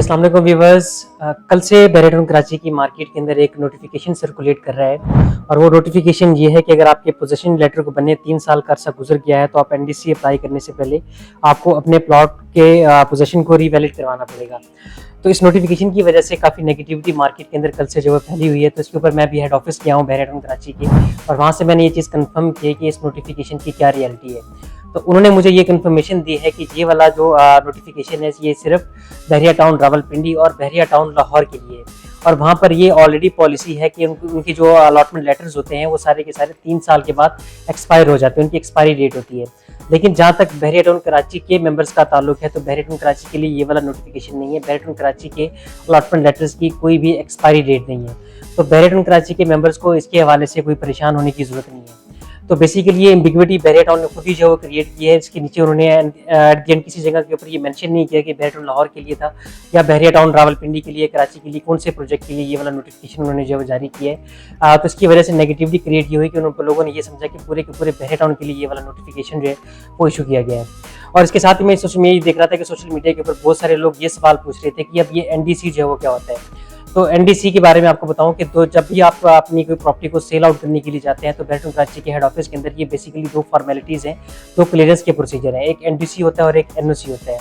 अस्सलाम वालेकुम व्यूअर्स। कल से बैरियटॉन कराची की मार्केट के अंदर एक नोटिफिकेशन सर्कुलेट कर रहा है और वो नोटिफिकेशन ये है कि अगर आपके पोजीशन लेटर को बने 3 साल का अरसा गुजर गया है तो आप एनडीसी अप्लाई करने से पहले आपको अपने प्लॉट के पोजीशन को रीवैलिड करवाना पड़ेगा। तो इस नोटिफिकेशन की वजह से काफ़ी नेगेटिविटी मार्केट के अंदर कल से जो है फैली हुई है। तो इसके ऊपर मैं भी हेड ऑफिस गया हूँ बैरियटॉन कराची के, और वहाँ से मैंने ये चीज़ कंफर्म की है कि इस नोटिफिकेशन की क्या रियलिटी है। तो उन्होंने मुझे ये कंफर्मेशन दी है कि ये वाला जो नोटिफिकेशन है ये सिर्फ बहरिया टाउन रावलपिंडी और बहरिया टाउन लाहौर के लिए, और वहाँ पर ये ऑलरेडी पॉलिसी है कि उनकी जो अलॉटमेंट लेटर्स होते हैं वो सारे के सारे 3 साल के बाद एक्सपायर हो जाते हैं, उनकी एक्सपायरी डेट होती है। लेकिन जहाँ तक बहरिया टाउन कराची के मेंबर्स का ताल्लुक है तो बहरिया टाउन कराची के लिए ये वाला नोटिफिकेशन नहीं है। बहरिया टाउन कराची के अलॉटमेंट लेटर्स की कोई भी एक्सपायरी डेट नहीं है। तो बहरिया टाउन कराची के मेंबर्स को इसके हवाले से कोई परेशान होने की जरूरत नहीं है। तो बेसिकली ये एम्बिग्विटी बहरिया टाउन ने खुद ही जो है क्रिएट की है। इसके नीचे उन्होंने एट द एंड किसी जगह के ऊपर ये मेंशन नहीं किया कि बहरिया टाउन लाहौर के लिए था या बहरिया टाउन रावलपिंडी के लिए, कराची के लिए, कौन से प्रोजेक्ट के लिए ये वाला नोटिफिकेशन उन्होंने जो जारी किया है। तो इसकी वजह से नेगेटिविटी क्रिएट ये हुई कि उन लोगों ने ये समझा कि पूरे के पूरे बहरिया टाउन के लिए ये वाला नोटिफिकेशन जो है वो इशू किया गया है। और इसके साथ ही मैं सोशल मीडिया देख रहा था कि सोशल मीडिया के ऊपर बहुत सारे लोग ये सवाल पूछ रहे थे कि अब ये एनडीसी जो है वो क्या होता है। तो एनडीसी के बारे में आपको बताऊं कि जब भी आप अपनी कोई प्रॉपर्टी को सेल आउट करने के लिए जाते हैं तो बहरिया टाउन कराची के हेड ऑफिस के अंदर ये बेसिकली 2 फॉर्मेलिटीज़ हैं, 2 क्लियरेंस के प्रोसीजर हैं। एक एनडीसी होता है और एक एनओसी होता है।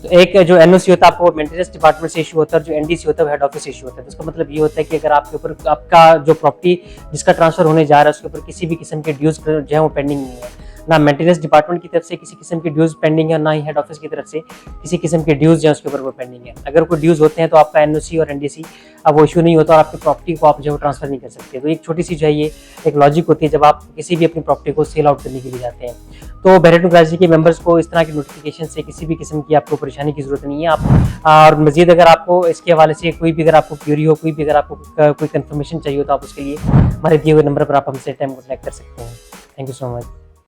तो एक जो एनओसी होता है आपको मेंटेनेंस डिपार्टमेंट से इशू होता है, और जो एनडीसी होता है वो हेड ऑफिस से इशू होता है। तो इसका मतलब ये होता है कि अगर आपके ऊपर आपका जो प्रॉपर्टी जिसका ट्रांसफर होने जा रहा है उसके ऊपर किसी भी किस्म के ड्यूज जो है वो पेंडिंग नहीं है, ना मेंटेनेंस डिपार्टमेंट की तरफ से किसी किस्म के ड्यूज पेंडिंग है, ना ही हेड ऑफिस की तरफ से किसी किस्म के ड्यूज हैं उसके ऊपर वो पेंडिंग है। अगर कोई ड्यूज होते हैं तो आपका एनओसी और एनडीसी अब वो इशू नहीं होता और आपकी प्रॉपर्टी को आप जो ट्रांसफर नहीं कर सकते। तो एक छोटी सी जो है ये एक लॉजिक होती है जब आप किसी भी अपनी प्रॉपर्टी को सेल आउट करने के लिए जाते हैं। तो बहरिया टाउन कराची के मेंबर्स को इस तरह के नोटिफिकेशन से किसी भी किस्म की आपको परेशानी की जरूरत नहीं है। आप और मजीद अगर आपको इसके हवाले से कोई भी अगर आपको क्यूरी हो, कोई भी अगर आपको कोई कंफर्मेशन चाहिए हो तो आप उसके लिए हमारे दिए हुए नंबर पर आप हमसे टाइम कॉन्टैक्ट कर सकते हैं। Thank you so much.